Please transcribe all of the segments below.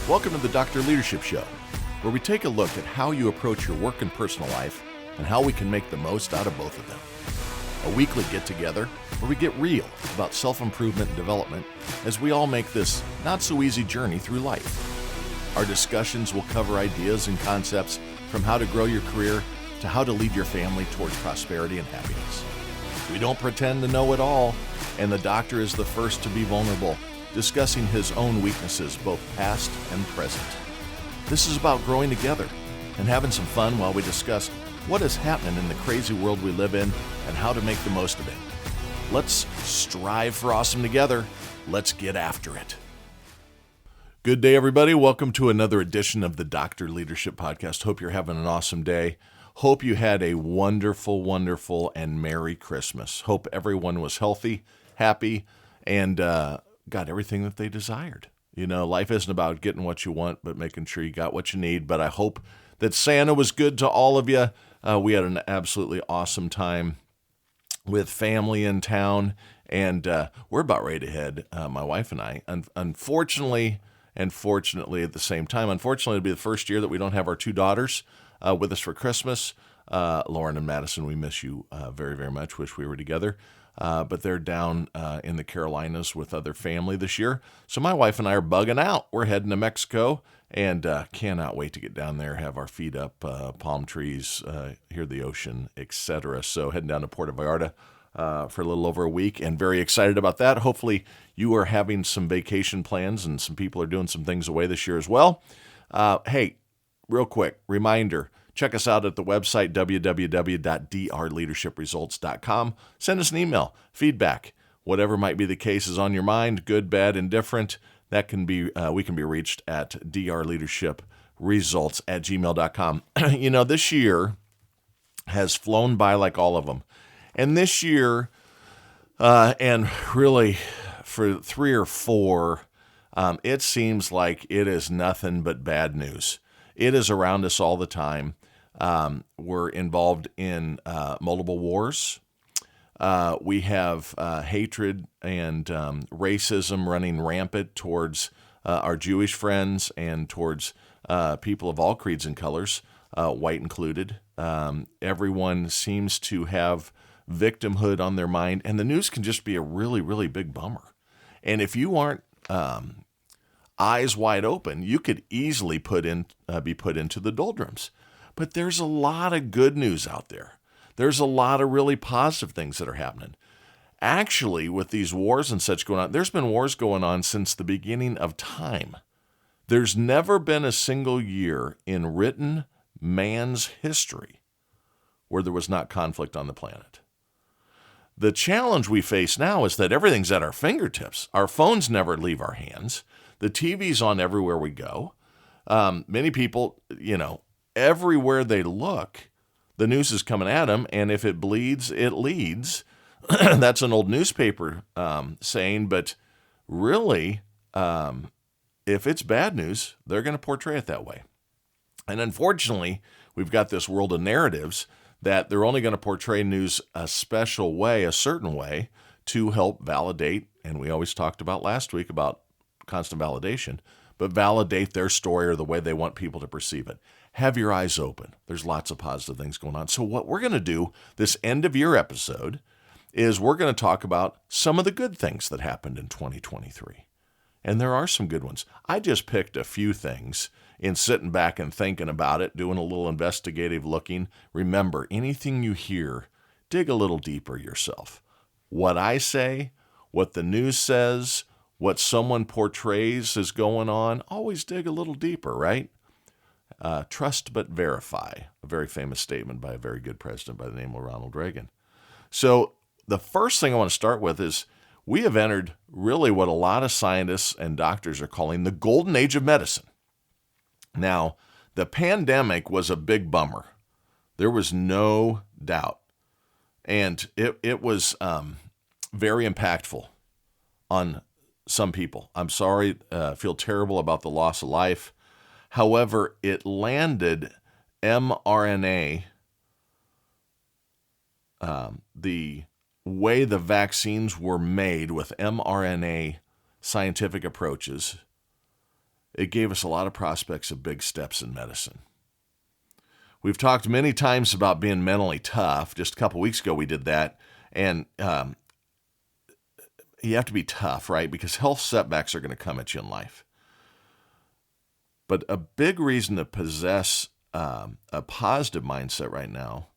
Welcome to the Dr. Leadership Show, where we take a look at how you approach your work and personal life and how we can make the most out of both of them. A weekly get-together where we get real about self-improvement and development as we all make this not-so-easy journey through life. Our discussions will cover ideas and concepts from how to grow your career to how to lead your family towards prosperity and happiness. We don't pretend to know it all, and the doctor is the first to be vulnerable, discussing his own weaknesses, both past and present. This is about growing together and having some fun while we discuss what is happening in the crazy world we live in and how to make the most of it. Let's strive for awesome together. Let's get after it. Good day, everybody. Welcome to another edition of the Dr. Leadership Podcast. Hope you're having an awesome day. Hope you had a wonderful, wonderful, and Merry Christmas. Hope everyone was healthy, happy, and got everything that they desired. You know, life isn't about getting what you want, but making sure you got what you need. But I hope that Santa was good to all of you. We had an absolutely awesome time with family in town, and we're about ready to head, my wife and I. Unfortunately, and fortunately at the same time, unfortunately, it'll be the first year that we don't have our two daughters with us for Christmas. Lauren and Madison, we miss you very, very much. Wish we were together. But they're down in the Carolinas with other family this year. So my wife and I are bugging out. We're heading to Mexico and cannot wait to get down there, have our feet up, palm trees, hear the ocean, etc. So heading down to Puerto Vallarta for a little over a week and very excited about that. Hopefully you are having some vacation plans and some people are doing some things away this year as well. Hey, real quick, reminder. Check us out at the website, www.drleadershipresults.com. Send us an email, feedback, whatever might be the case is on your mind, good, bad, indifferent. That can be, we can be reached at drleadershipresults@gmail.com. You know, this year has flown by like all of them. And this year, and really for 3 or 4, it seems like it is nothing but bad news. It is around us all the time. We're involved in multiple wars. We have hatred and racism running rampant towards our Jewish friends and towards people of all creeds and colors, white included. Everyone seems to have victimhood on their mind, and the news can just be a really, really big bummer. And if you aren't eyes wide open, you could easily be put into the doldrums. But there's a lot of good news out there. There's a lot of really positive things that are happening. Actually, with these wars and such going on, there's been wars going on since the beginning of time. There's never been a single year in written man's history where there was not conflict on the planet. The challenge we face now is that everything's at our fingertips. Our phones never leave our hands. The TV's on everywhere we go. Many people, you know, everywhere they look, the news is coming at them, and if it bleeds, it leads. That's an old newspaper saying, but really, if it's bad news, they're going to portray it that way. And unfortunately, we've got this world of narratives that they're only going to portray news a special way, a certain way, to help validate, and we always talked about last week about constant validation, but validate their story or the way they want people to perceive it. Have your eyes open. There's lots of positive things going on. So what we're going to do this end of year episode is we're going to talk about some of the good things that happened in 2023. And there are some good ones. I just picked a few things in sitting back and thinking about it, doing a little investigative looking. Remember, anything you hear, dig a little deeper yourself. What I say, what the news says, what someone portrays is going on, always dig a little deeper, right? Trust but verify, a very famous statement by a very good president by the name of Ronald Reagan. So the first thing I want to start with is we have entered really what a lot of scientists and doctors are calling the golden age of medicine. Now, the pandemic was a big bummer. There was no doubt. And it was very impactful on some people. I'm sorry, feel terrible about the loss of life. However, it landed mRNA, the way the vaccines were made with mRNA scientific approaches, it gave us a lot of prospects of big steps in medicine. We've talked many times about being mentally tough. Just a couple weeks ago, we did that. And you have to be tough, right? Because health setbacks are going to come at you in life. But a big reason to possess a positive mindset right now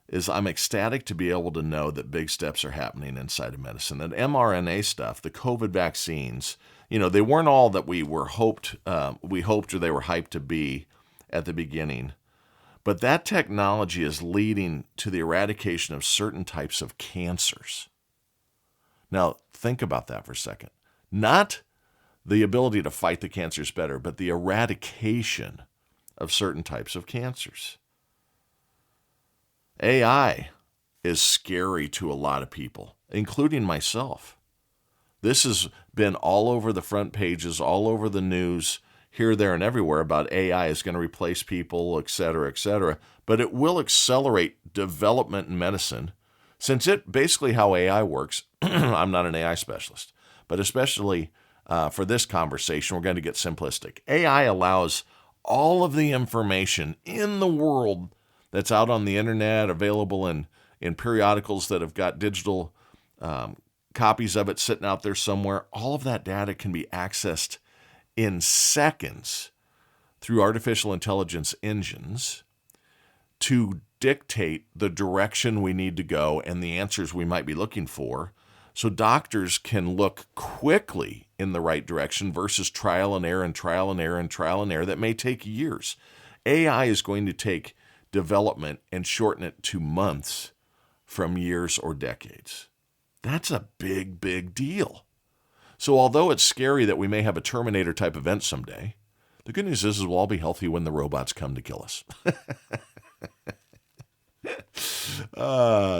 is I'm ecstatic to be able to know that big steps are happening inside of medicine. That mRNA stuff, the COVID vaccines, they weren't all that we hoped or they were hyped to be at the beginning. But that technology is leading to the eradication of certain types of cancers. Now, think about that for a second. Not the ability to fight the cancers better, but the eradication of certain types of cancers. AI is scary to a lot of people, including myself. This has been all over the front pages, all over the news, here, there, and everywhere about AI is going to replace people, et cetera, but it will accelerate development in medicine since it basically how AI works. I'm not an AI specialist, but especially for this conversation, we're going to get simplistic. AI allows all of the information in the world that's out on the internet, available in periodicals that have got digital copies of it sitting out there somewhere. All of that data can be accessed in seconds through artificial intelligence engines to dictate the direction we need to go and the answers we might be looking for, so doctors can look quickly in the right direction versus trial and error that may take years. AI is going to take development and shorten it to months from years or decades. That's a big, big deal. So although it's scary that we may have a Terminator type event someday, the good news is we'll all be healthy when the robots come to kill us.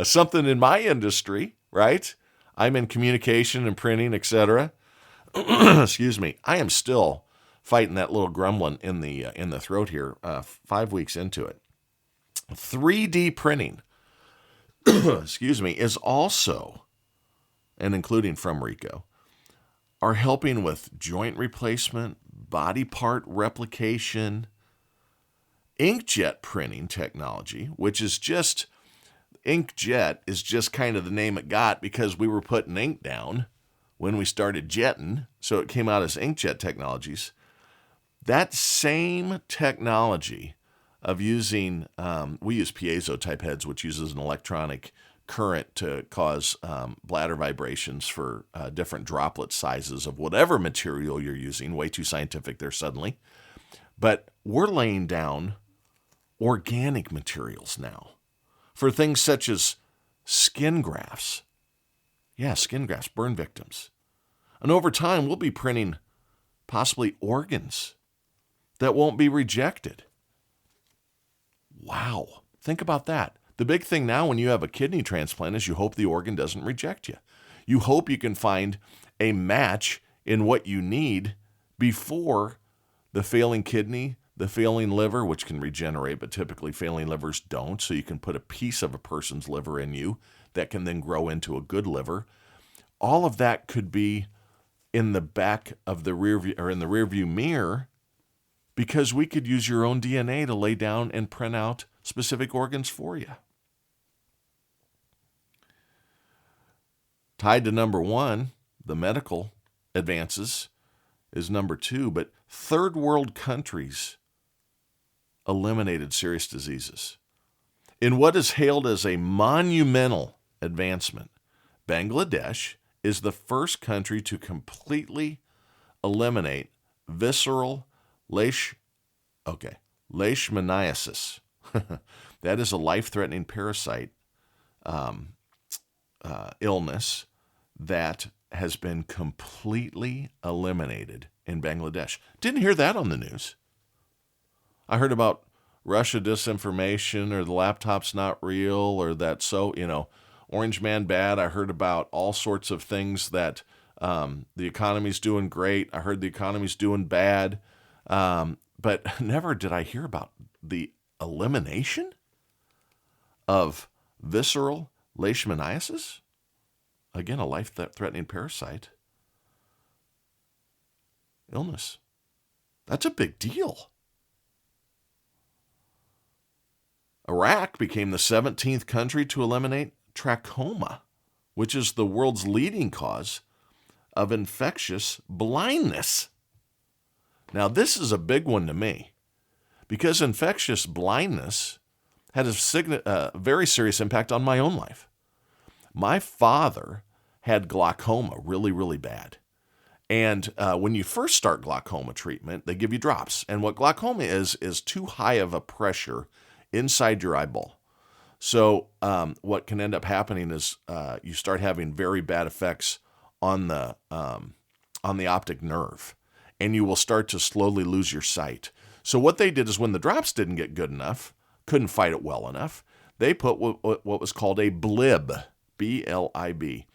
Something in my industry, right? I'm in communication and printing, etc. Excuse me. I am still fighting that little grumbling in the throat here, 5 weeks into it. 3D printing, excuse me, is also, and including from Rico, are helping with joint replacement, body part replication, inkjet printing technology, which is just, inkjet is just kind of the name it got because we were putting ink down when we started jetting, so it came out as inkjet technologies. That same technology of using, we use piezo type heads, which uses an electronic current to cause bladder vibrations for different droplet sizes of whatever material you're using. Way too scientific there suddenly. But we're laying down organic materials now for things such as skin grafts. Yeah, skin grafts, burn victims. And over time, we'll be printing possibly organs that won't be rejected. Wow. Think about that. The big thing now when you have a kidney transplant is you hope the organ doesn't reject you. You hope you can find a match in what you need before the failing kidney, the failing liver, which can regenerate, but typically failing livers don't. So you can put a piece of a person's liver in you that can then grow into a good liver. All of that could be in the back of the rear view or in the rearview mirror because we could use your own DNA to lay down and print out specific organs for you. Tied to number one, the medical advances, is number two, but third world countries eliminated serious diseases. In what is hailed as a monumental advancement, Bangladesh is the first country to completely eliminate visceral leishmaniasis. That is a life-threatening parasite illness that has been completely eliminated in Bangladesh. Didn't hear that on the news. I heard about Russia disinformation or the laptop's not real or that Orange Man bad. I heard about all sorts of things that the economy's doing great. I heard the economy's doing bad. But never did I hear about the elimination of visceral leishmaniasis. Again, a life-threatening parasite illness. That's a big deal. Iraq became the 17th country to eliminate trachoma, which is the world's leading cause of infectious blindness. Now, this is a big one to me because infectious blindness had a very serious impact on my own life. My father had glaucoma really, really bad. And when you first start glaucoma treatment, they give you drops. And what glaucoma is too high of a pressure inside your eyeball. So what can end up happening is you start having very bad effects on the optic nerve, and you will start to slowly lose your sight. So what they did is when the drops didn't get good enough, couldn't fight it well enough, they put what was called a blib, B-L-I-B,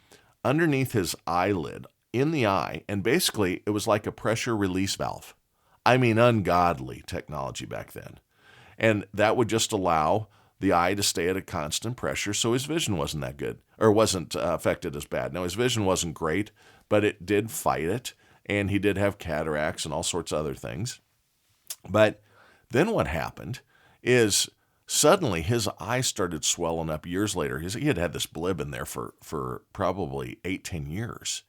underneath his eyelid in the eye, and basically it was like a pressure release valve. I mean, ungodly technology back then. And that would just allow the eye to stay at a constant pressure, so his vision wasn't that good, or wasn't affected as bad. Now, his vision wasn't great, but it did fight it, and he did have cataracts and all sorts of other things. But then what happened is suddenly his eye started swelling up years later. He had had this blib in there for probably 8-10 years.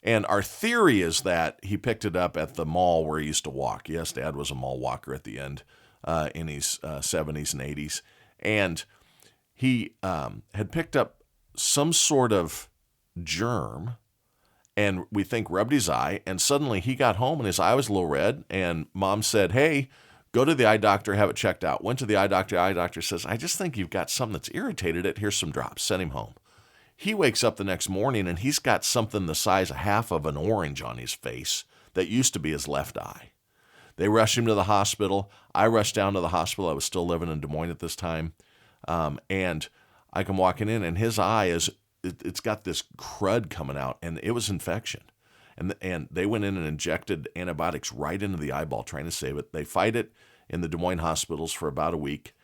And our theory is that he picked it up at the mall where he used to walk. Yes, Dad was a mall walker at the end in his 70s and 80s. And he had picked up some sort of germ, and we think rubbed his eye, and suddenly he got home and his eye was a little red, and Mom said, hey, go to the eye doctor, have it checked out. Went to the eye doctor says, I just think you've got something that's irritated it. Here's some drops. Send him home. He wakes up the next morning and he's got something the size of half of an orange on his face that used to be his left eye. They rushed him to the hospital. I rushed down to the hospital. I was still living in Des Moines at this time. And I come walking in, and his eye it's got this crud coming out, and it was infection. And they went in and injected antibiotics right into the eyeball trying to save it. They fight it in the Des Moines hospitals for about a week,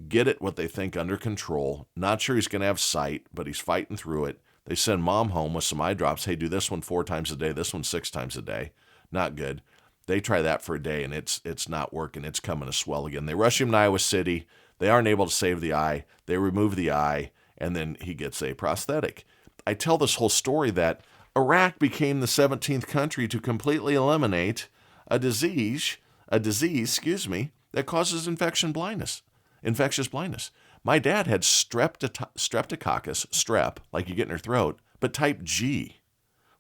get it what they think under control. Not sure he's going to have sight, but he's fighting through it. They send Mom home with some eye drops. Hey, do this one 4 times a day, this one 6 times a day. Not good. They try that for a day, and it's not working. It's coming to swell again. They rush him to Iowa City. They aren't able to save the eye. They remove the eye, and then he gets a prosthetic. I tell this whole story that Iraq became the 17th country to completely eliminate a disease, that causes infectious blindness. My dad had streptococcus, strep, like you get in your throat, but type G,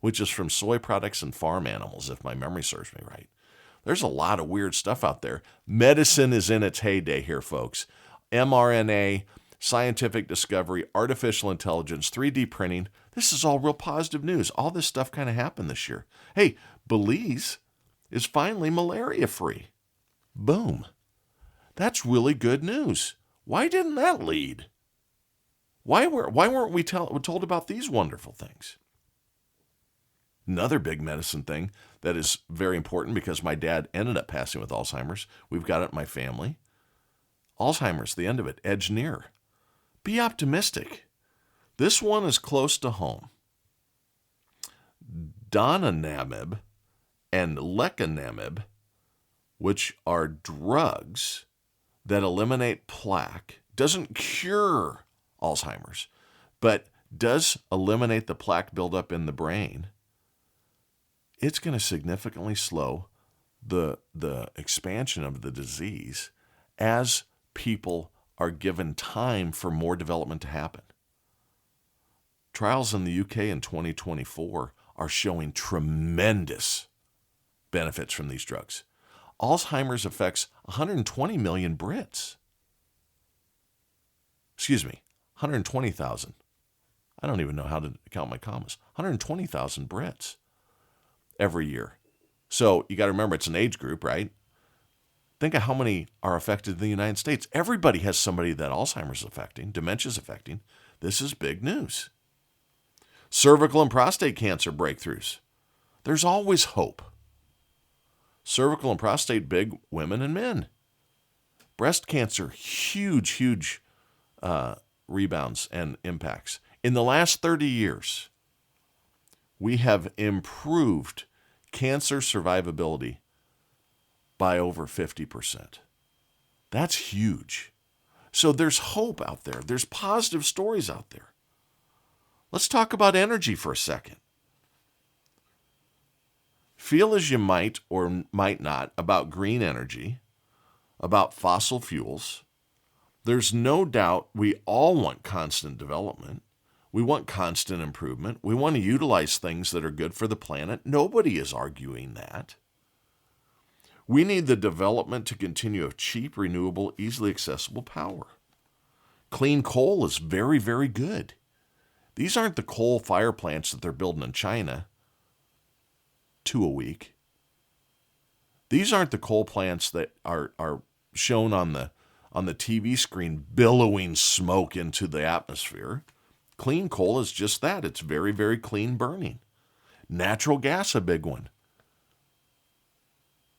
which is from soy products and farm animals, if my memory serves me right. There's a lot of weird stuff out there. Medicine is in its heyday here, folks. mRNA, scientific discovery, artificial intelligence, 3D printing. This is all real positive news. All this stuff kind of happened this year. Hey, Belize is finally malaria-free. Boom. That's really good news. Why didn't that lead? Why weren't we told about these wonderful things? Another big medicine thing that is very important because my dad ended up passing with Alzheimer's. We've got it in my family. Alzheimer's, the end of it, edge near. Be optimistic. This one is close to home. Donanemab and lecanemab, which are drugs that eliminate plaque, doesn't cure Alzheimer's, but does eliminate the plaque buildup in the brain. It's going to significantly slow the expansion of the disease as people are given time for more development to happen. Trials in the UK in 2024 are showing tremendous benefits from these drugs. Alzheimer's affects 120 million Brits. 120,000. I don't even know how to count my commas. 120,000 Brits every year. So you got to remember it's an age group, right? Think of how many are affected in the United States. Everybody has somebody that Alzheimer's is affecting, dementia is affecting. This is big news. Cervical and prostate cancer breakthroughs. There's always hope. Cervical and prostate, big, women and men. Breast cancer, huge rebounds and impacts. In the last 30 years, we have improved cancer survivability by over 50%. That's huge. So there's hope out there. There's positive stories out there. Let's talk about energy for a second. Feel as you might or might not about green energy, about fossil fuels. There's no doubt we all want constant development. We want constant improvement. We want to utilize things that are good for the planet. Nobody is arguing that. We need the development to continue of cheap, renewable, easily accessible power. Clean coal is very, very good. These aren't the coal fire plants that they're building in China, 2 a week. These aren't the coal plants that are shown on the TV screen billowing smoke into the atmosphere. Clean coal is just that. It's very, very clean burning. Natural gas, a big one.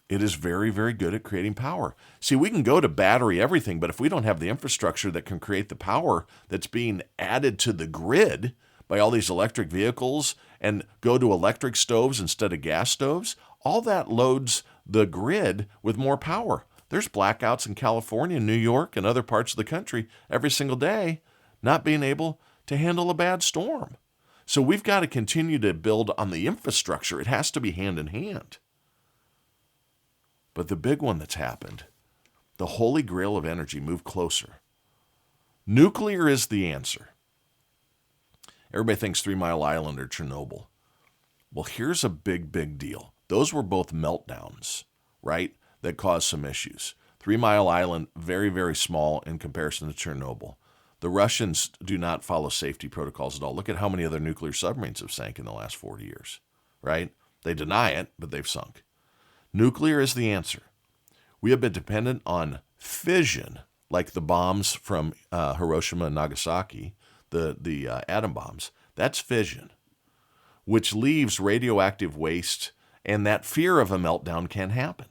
It is very, very good at creating power. See, we can go to battery everything, but if we don't have the infrastructure that can create the power that's being added to the grid by all these electric vehicles and go to electric stoves instead of gas stoves, all that loads the grid with more power. There's blackouts in California, New York, and other parts of the country every single day, not being able to handle a bad storm. So we've got to continue to build on the infrastructure. It has to be hand in hand. But the big one that's happened, the holy grail of energy, moved closer. Nuclear is the answer. Everybody thinks 3 Mile Island or Chernobyl. Well, here's a big, big deal. Those were both meltdowns, right, that caused some issues. 3 Mile Island, very, very small in comparison to Chernobyl. The Russians do not follow safety protocols at all. Look at how many other nuclear submarines have sank in the last 40 years, right? They deny it, but they've sunk. Nuclear is the answer. We have been dependent on fission, like the bombs from Hiroshima and Nagasaki, the atom bombs. That's fission, which leaves radioactive waste, and that fear of a meltdown can happen.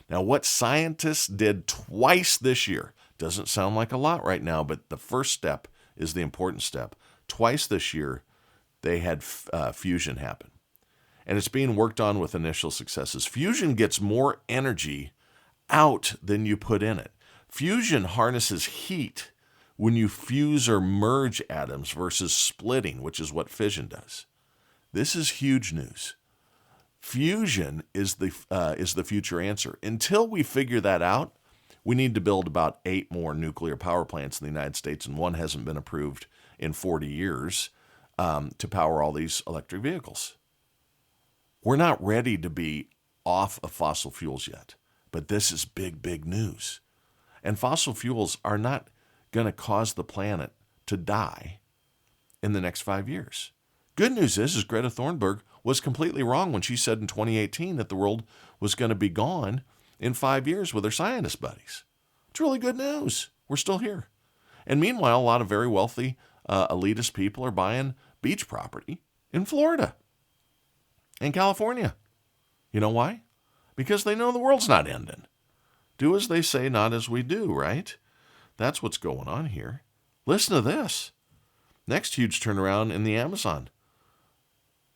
Now, what scientists did twice this year, doesn't sound like a lot right now, but the first step is the important step. Twice this year, they had fusion happen. And it's being worked on with initial successes. Fusion gets more energy out than you put in it. Fusion harnesses heat when you fuse or merge atoms versus splitting, which is what fission does. This is huge news. Fusion is the future answer. Until we figure that out, we need to build about 8 more nuclear power plants in the United States, and one hasn't been approved in 40 years to power all these electric vehicles. We're not ready to be off of fossil fuels yet, but this is big, big news. And fossil fuels are not going to cause the planet to die in the next 5 years. Good news is Greta Thunberg was completely wrong when she said in 2018 that the world was going to be gone in 5 years with her scientist buddies. It's really good news. We're still here. And meanwhile, a lot of very wealthy elitist people are buying beach property in Florida and California. You know why? Because they know the world's not ending. Do as they say, not as we do, right? That's what's going on here. Listen to this. Next huge turnaround in the Amazon.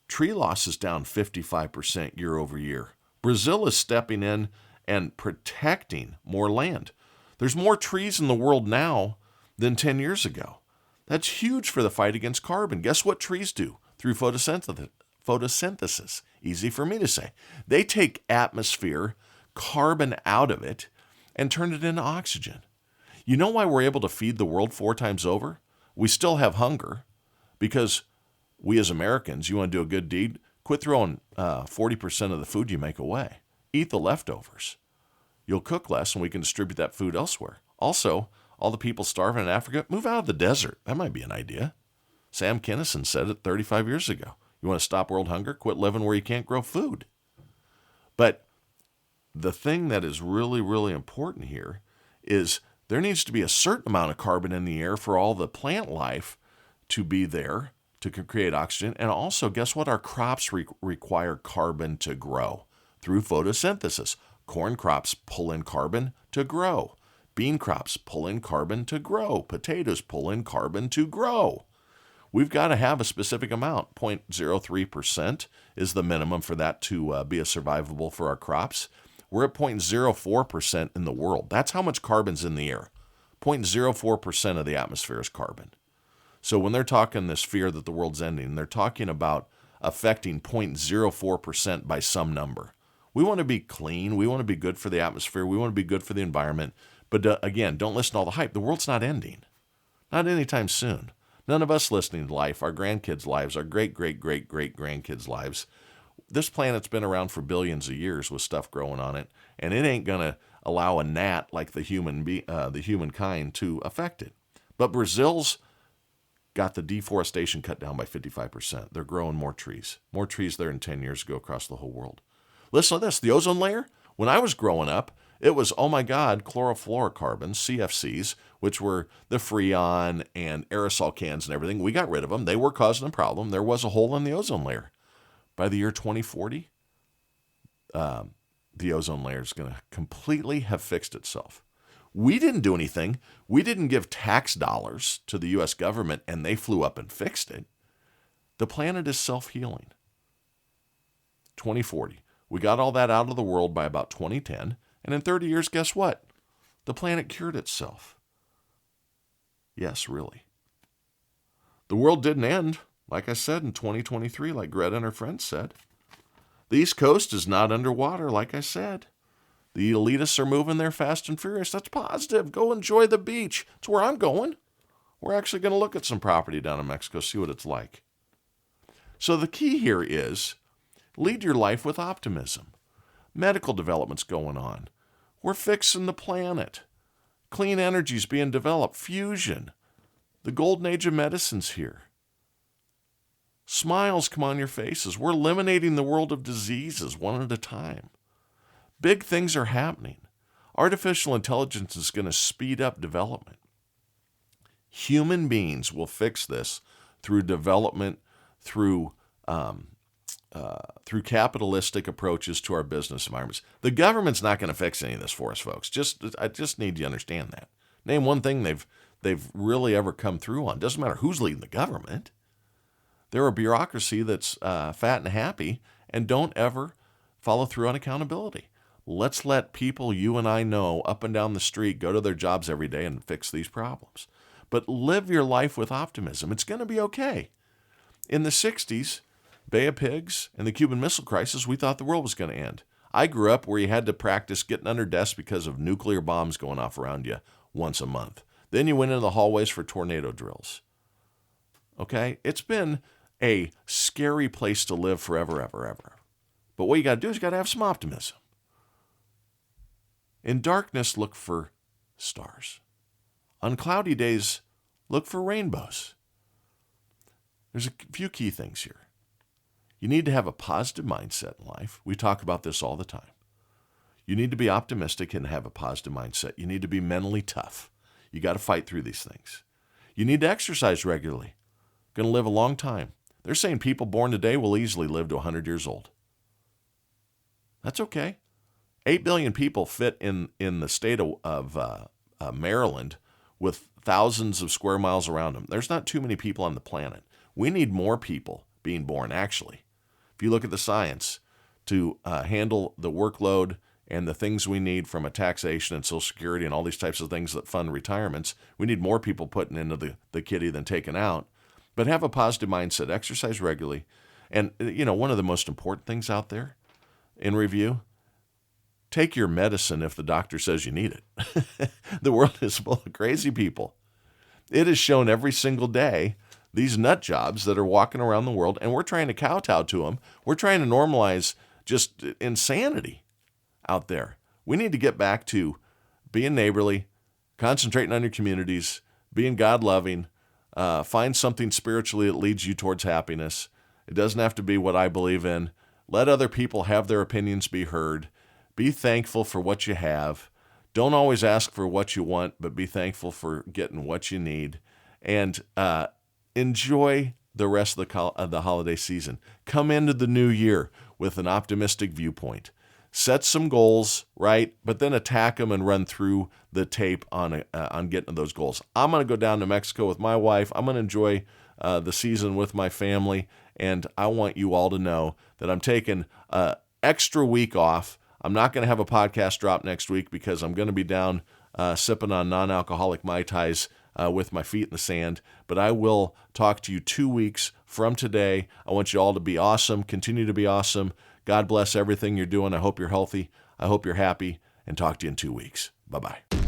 Tree loss is down 55% year over year. Brazil is stepping in and protecting more land. There's more trees in the world now than 10 years ago. That's huge for the fight against carbon. Guess what trees do through photosynthesis? Easy for me to say. They take atmosphere, carbon out of it, and turn it into oxygen. You know why we're able to feed the world 4 times over? We still have hunger because we as Americans, you want to do a good deed, quit throwing 40% of the food you make away. Eat the leftovers. You'll cook less and we can distribute that food elsewhere. Also, all the people starving in Africa, move out of the desert. That might be an idea. Sam Kinison said it 35 years ago. You want to stop world hunger? Quit living where you can't grow food. But the thing that is really, really important here is there needs to be a certain amount of carbon in the air for all the plant life to be there to create oxygen. And also, guess what? Our crops require carbon to grow through photosynthesis. Corn crops pull in carbon to grow. Bean crops pull in carbon to grow. Potatoes pull in carbon to grow. We've got to have a specific amount. 0.03% is the minimum for that to be a survivable for our crops. We're at 0.04% in the world. That's how much carbon's in the air. 0.04% of the atmosphere is carbon. So when they're talking this fear that the world's ending, they're talking about affecting 0.04% by some number. We want to be clean. We want to be good for the atmosphere. We want to be good for the environment. But again, don't listen to all the hype. The world's not ending. Not anytime soon. None of us listening to life, our grandkids' lives, our great-great-great-great-grandkids' lives. This planet's been around for billions of years with stuff growing on it, and it ain't going to allow a gnat like the humankind to affect it. But Brazil's got the deforestation cut down by 55%. They're growing more trees there than 10 years ago across the whole world. Listen to this, the ozone layer, when I was growing up, it was, oh my God, chlorofluorocarbons, CFCs, which were the Freon and aerosol cans and everything. We got rid of them. They were causing a problem. There was a hole in the ozone layer. By the year 2040, the ozone layer is going to completely have fixed itself. We didn't do anything. We didn't give tax dollars to the U.S. government, and they flew up and fixed it. The planet is self-healing. 2040. We got all that out of the world by about 2010, and in 30 years, guess what? The planet cured itself. Yes, really. The world didn't end, like I said, in 2023, like Greta and her friends said. The East Coast is not underwater, like I said. The elitists are moving there fast and furious. That's positive. Go enjoy the beach. It's where I'm going. We're actually going to look at some property down in Mexico, see what it's like. So the key here is lead your life with optimism. Medical development's going on. We're fixing the planet. Clean energy's being developed. Fusion. The golden age of medicine's here. Smiles come on your faces. We're eliminating the world of diseases one at a time. Big things are happening. Artificial intelligence is going to speed up development. Human beings will fix this through development, through capitalistic approaches to our business environments. The government's not going to fix any of this for us, folks. I just need you to understand that. Name one thing they've really ever come through on. Doesn't matter who's leading the government. They're a bureaucracy that's fat and happy and don't ever follow through on accountability. Let's let people you and I know up and down the street go to their jobs every day and fix these problems. But live your life with optimism. It's going to be okay. In the 60s, Bay of Pigs and the Cuban Missile Crisis, we thought the world was going to end. I grew up where you had to practice getting under desks because of nuclear bombs going off around you once a month. Then you went into the hallways for tornado drills. Okay? It's been a scary place to live forever, ever, ever. But what you got to do is you got to have some optimism. In darkness, look for stars. On cloudy days, look for rainbows. There's a few key things here. You need to have a positive mindset in life. We talk about this all the time. You need to be optimistic and have a positive mindset. You need to be mentally tough. You got to fight through these things. You need to exercise regularly. Going to live a long time. They're saying people born today will easily live to 100 years old. That's okay. 8 billion people fit in the state of Maryland with thousands of square miles around them. There's not too many people on the planet. We need more people being born, actually. If you look at the science to handle the workload and the things we need from a taxation and Social Security and all these types of things that fund retirements, we need more people putting into the kitty than taken out. But have a positive mindset, exercise regularly. And, one of the most important things out there in review, take your medicine if the doctor says you need it. The world is full of crazy people. It is shown every single day, these nut jobs that are walking around the world, and we're trying to kowtow to them. We're trying to normalize just insanity out there. We need to get back to being neighborly, concentrating on your communities, being God-loving, find something spiritually that leads you towards happiness. It doesn't have to be what I believe in. Let other people have their opinions be heard. Be thankful for what you have. Don't always ask for what you want, but be thankful for getting what you need. And enjoy the rest of the holiday season. Come into the new year with an optimistic viewpoint. Set some goals, right? But then attack them and run through the tape on getting to those goals. I'm going to go down to Mexico with my wife. I'm going to enjoy the season with my family. And I want you all to know that I'm taking an extra week off. I'm not going to have a podcast drop next week because I'm going to be down sipping on non-alcoholic Mai Tais with my feet in the sand. But I will talk to you 2 weeks from today. I want you all to be awesome. Continue to be awesome. God bless everything you're doing. I hope you're healthy. I hope you're happy. And talk to you in 2 weeks. Bye-bye.